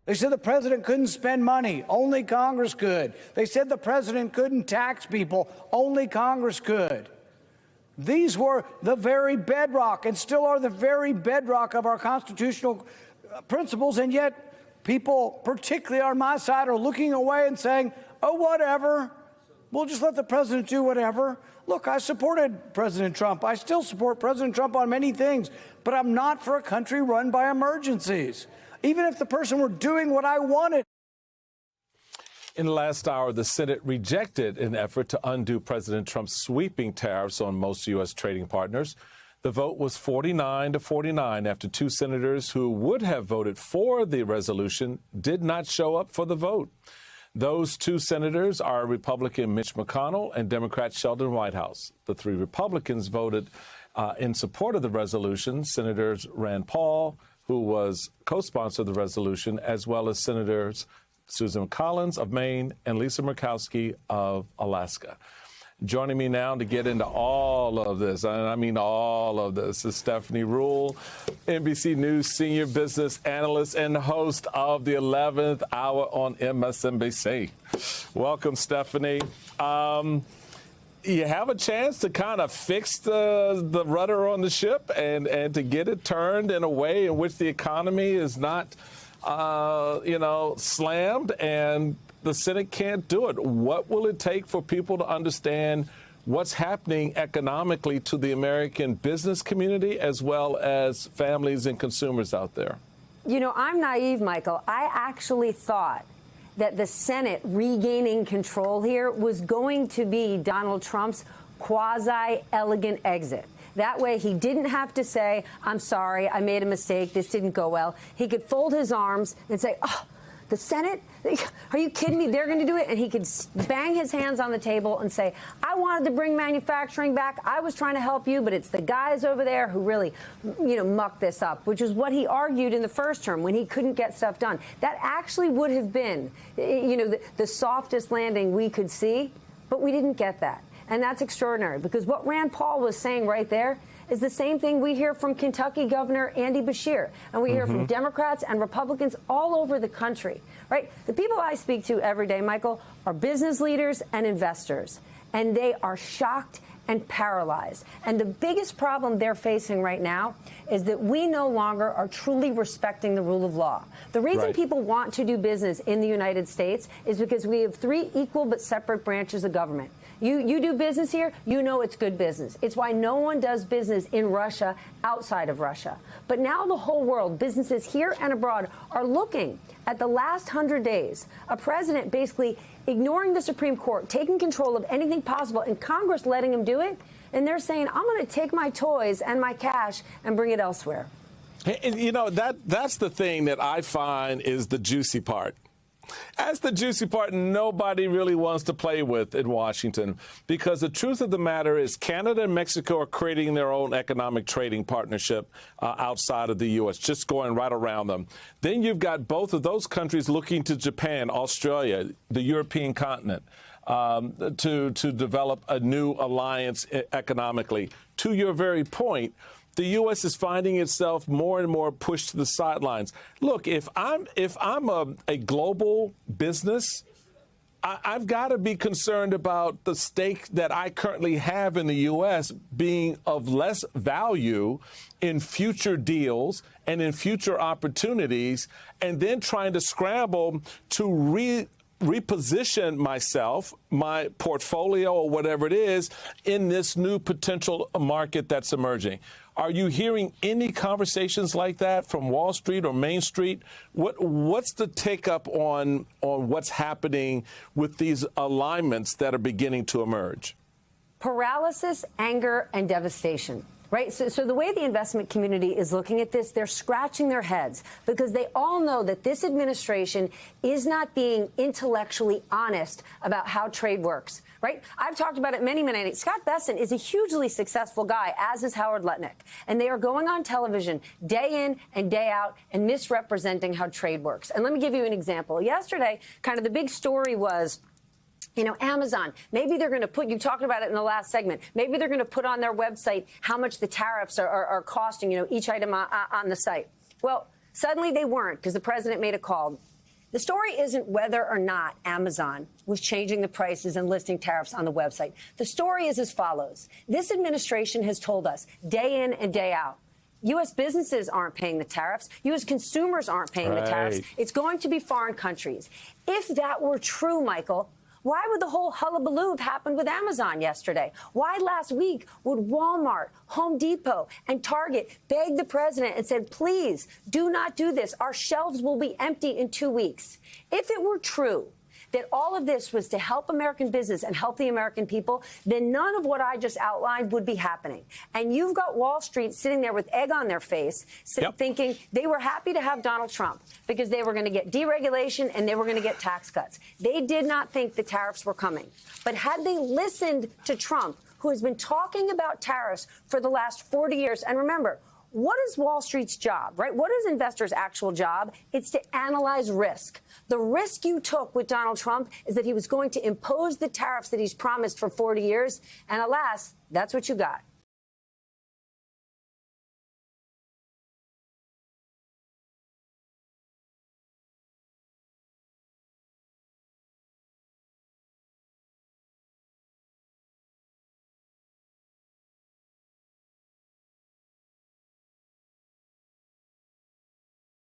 They said the president couldn't spend money. Only Congress could. They said the president couldn't tax people. Only Congress could. These were the very bedrock and still are the very bedrock of our constitutional principles. And yet people, particularly on my side, are looking away and saying, oh, whatever. We'll just let the president do whatever. Look, I supported President Trump. I still support President Trump on many things, but I'm not for a country run by emergencies. Even if the person were doing what I wanted. In the last hour, the Senate rejected an effort to undo President Trump's sweeping tariffs on most U.S. trading partners. The vote was 49-49 after two senators who would have voted for the resolution did not show up for the vote. Those two senators are Republican Mitch McConnell and Democrat Sheldon Whitehouse. The three Republicans voted in support of the resolution. Senators Rand Paul, who was co-sponsor of the resolution, as well as Senators Susan Collins of Maine and Lisa Murkowski of Alaska. Joining me now to get into all of this, and I mean all of this, is Stephanie Ruhle, NBC News senior business analyst and host of the 11th Hour on MSNBC. Welcome, Stephanie. You have a chance to kind of fix the rudder on the ship and to get it turned in a way in which the economy is not, slammed, and the Senate can't do it. What will it take for people to understand what's happening economically to the American business community as well as families and consumers out there? You know, I'm naive, Michael. I actually thought that the Senate regaining control here was going to be Donald Trump's quasi-elegant exit. That way he didn't have to say, I'm sorry, I made a mistake, this didn't go well. He could fold his arms and say, oh, the Senate? Are you kidding me? They're going to do it? And he could bang his hands on the table and say, I wanted to bring manufacturing back. I was trying to help you, but it's the guys over there who really, mucked this up, which is what he argued in the first term when he couldn't get stuff done. That actually would have been, the softest landing we could see, but we didn't get that. And that's extraordinary, because what Rand Paul was saying right there is the same thing we hear from Kentucky Governor Andy Beshear, and we hear from Democrats and Republicans all over the country, right? The people I speak to every day, Michael, are business leaders and investors, and they are shocked and paralyzed. And the biggest problem they're facing right now is that we no longer are truly respecting the rule of law. The reason people want to do business in the United States is because we have three equal but separate branches of government. You do business here, you know it's good business. It's why no one does business in Russia outside of Russia. But now the whole world, businesses here and abroad, are looking at the last 100 days, a president basically ignoring the Supreme Court, taking control of anything possible, and Congress letting him do it. And they're saying, I'm going to take my toys and my cash and bring it elsewhere. And, that's the thing that I find is the juicy part. That's the juicy part nobody really wants to play with in Washington, because the truth of the matter is Canada and Mexico are creating their own economic trading partnership outside of the U.S., just going right around them. Then you've got both of those countries looking to Japan, Australia, the European continent, to develop a new alliance economically. To your very point, the U.S. is finding itself more and more pushed to the sidelines. Look, if I'm a global business, I've got to be concerned about the stake that I currently have in the U.S. being of less value in future deals and in future opportunities, and then trying to scramble to reposition myself, my portfolio or whatever it is, in this new potential market that's emerging. Are you hearing any conversations like that from Wall Street or Main Street? What's the take-up on what's happening with these alignments that are beginning to emerge? Paralysis, anger, and devastation. Right. So the way the investment community is looking at this, they're scratching their heads because they all know that this administration is not being intellectually honest about how trade works. Right. I've talked about it many nights. Scott Bessent is a hugely successful guy, as is Howard Lutnick. And they are going on television day in and day out and misrepresenting how trade works. And let me give you an example. Yesterday, kind of the big story was, Amazon, maybe they're going to put, you talked about it in the last segment, maybe they're going to put on their website how much the tariffs are costing, each item on the site. Well, suddenly they weren't, because the president made a call. The story isn't whether or not Amazon was changing the prices and listing tariffs on the website. The story is as follows. This administration has told us day in and day out, U.S. businesses aren't paying the tariffs. U.S. consumers aren't paying the tariffs. It's going to be foreign countries. If that were true, Michael, why would the whole hullabaloo have happened with Amazon yesterday? Why last week would Walmart, Home Depot, and Target beg the president and said, please do not do this. Our shelves will be empty in 2 weeks. If it were true that all of this was to help American business and help the American people, then none of what I just outlined would be happening. And you've got Wall Street sitting there with egg on their face, thinking they were happy to have Donald Trump because they were going to get deregulation and they were going to get tax cuts. They did not think the tariffs were coming. But had they listened to Trump, who has been talking about tariffs for the last 40 years, and remember, what is Wall Street's job, right? What is investors' actual job? It's to analyze risk. The risk you took with Donald Trump is that he was going to impose the tariffs that he's promised for 40 years. And alas, that's what you got.